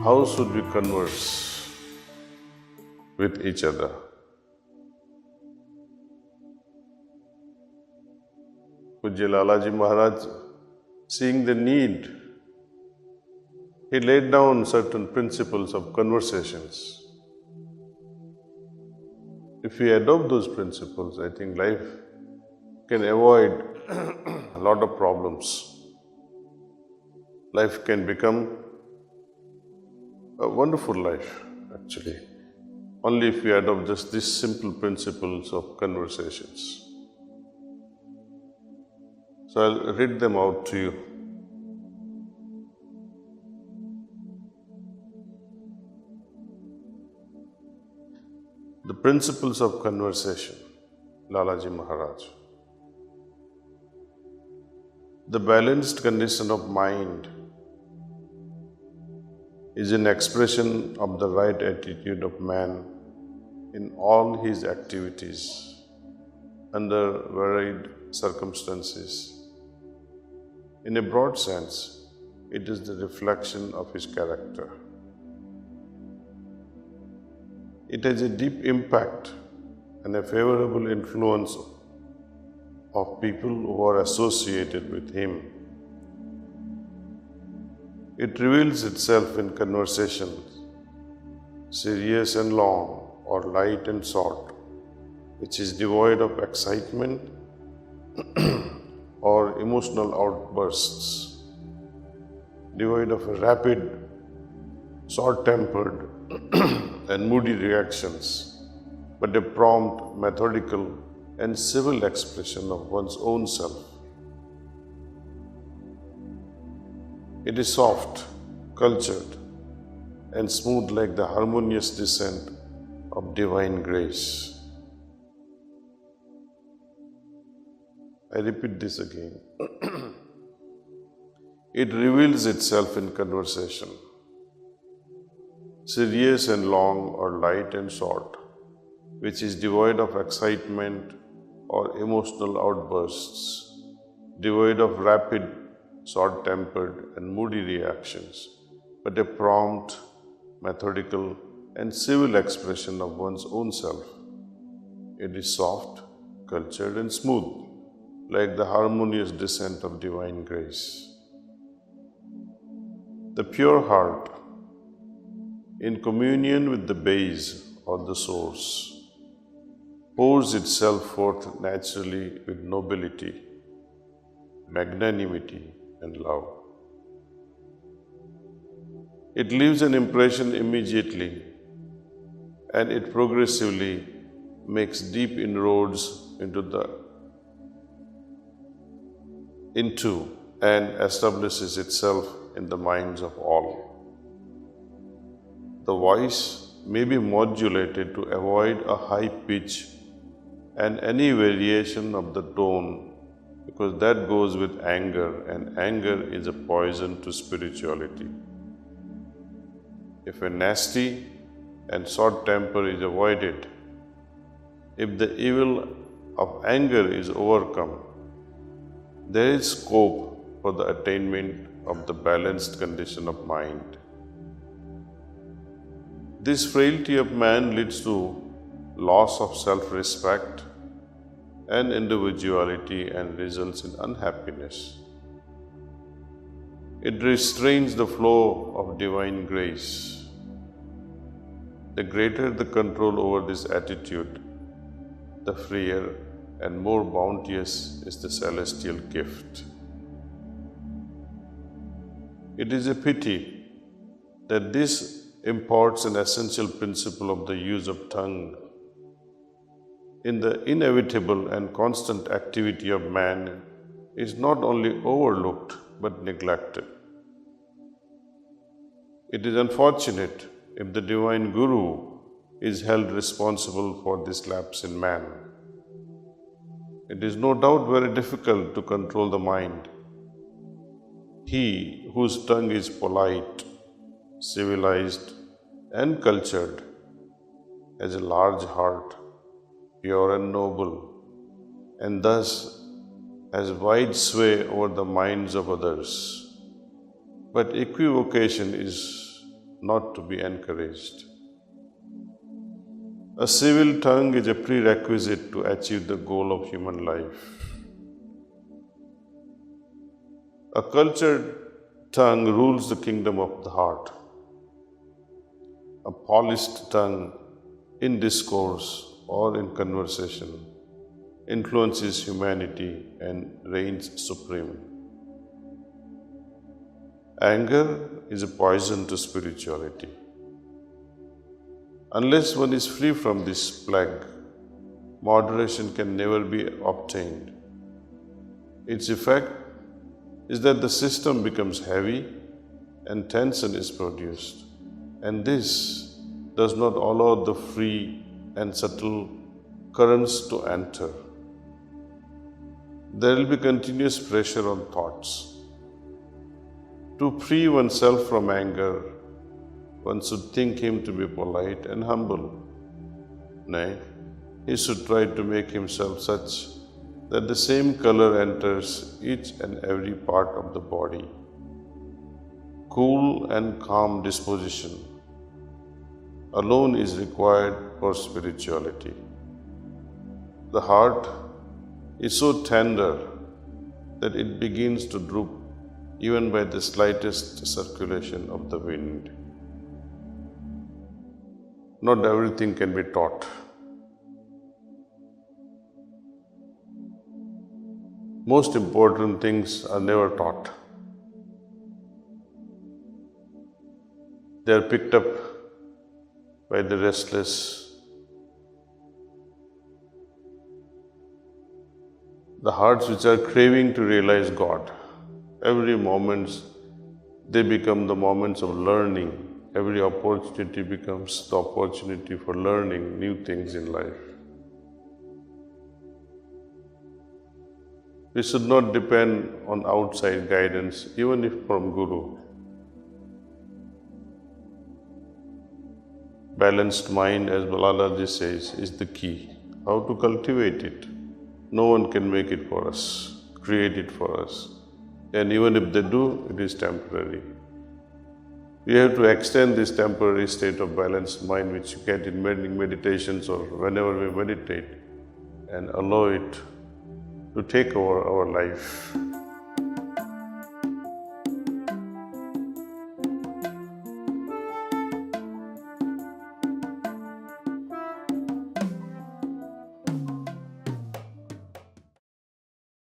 How should we converse with each other? Pujya Lalaji Maharaj, seeing the need, he laid down certain principles of conversations. If we adopt those principles, I think life can avoid a lot of problems. Life can become a wonderful life, actually, only if we adopt just these simple principles of conversations. So I'll read them out to you. The principles of conversation, Lalaji Maharaj. The balanced condition of mind is an expression of the right attitude of man in all his activities under varied circumstances. In a broad sense, it is the reflection of his character. It has a deep impact and a favorable influence of people who are associated with him. It reveals itself in conversations, serious and long or light and short, which is devoid of excitement or emotional outbursts, devoid of rapid, short-tempered and moody reactions, but a prompt, methodical and civil expression of one's own self. It is soft, cultured, and smooth like the harmonious descent of divine grace. I repeat this again. It reveals itself in conversation, serious and long or light and short, which is devoid of excitement or emotional outbursts, devoid of rapid, short-tempered and moody reactions, but a prompt, methodical and civil expression of one's own self. It is soft, cultured and smooth, like the harmonious descent of divine grace. The pure heart, in communion with the base or the source, pours itself forth naturally with nobility, magnanimity and love. It leaves an impression immediately, and it progressively makes deep inroads into and establishes itself in the minds of all. The voice may be modulated to avoid a high pitch and any variation of the tone, because that goes with anger, and anger is a poison to spirituality. If a nasty and short temper is avoided, if the evil of anger is overcome, there is scope for the attainment of the balanced condition of mind. This frailty of man leads to loss of self-respect and individuality and results in unhappiness. It restrains the flow of divine grace. The greater the control over this attitude, the freer and more bounteous is the celestial gift. It is a pity that this imparts an essential principle of the use of tongue in the inevitable and constant activity of man is not only overlooked but neglected. It is unfortunate if the divine Guru is held responsible for this lapse in man. It is no doubt very difficult to control the mind. He whose tongue is polite, civilized and cultured, has a large heart, pure and noble, and thus has wide sway over the minds of others. But equivocation is not to be encouraged. A civil tongue is a prerequisite to achieve the goal of human life. A cultured tongue rules the kingdom of the heart. A polished tongue in discourse or in conversation influences humanity and reigns supreme. Anger is a poison to spirituality. Unless one is free from this plague, moderation can never be obtained. Its effect is that the system becomes heavy and tension is produced, and this does not allow the free and subtle currents to enter. There will be continuous pressure on thoughts. To free oneself from anger, one should think him to be polite and humble. Nay, he should try to make himself such that the same color enters each and every part of the body. Cool and calm disposition alone is required for spirituality. The heart is so tender that it begins to droop even by the slightest circulation of the wind. Not everything can be taught. Most important things are never taught. They are picked up by the restless. The hearts which are craving to realize God. Every moment they become the moments of learning. Every opportunity becomes the opportunity for learning new things in life. We should not depend on outside guidance, even if from Guru. Balanced mind, as Balalaji says, is the key. How to cultivate it? No one can make it for us, create it for us. And even if they do, it is temporary. We have to extend this temporary state of balanced mind which you get in meditations or whenever we meditate, and allow it to take over our life.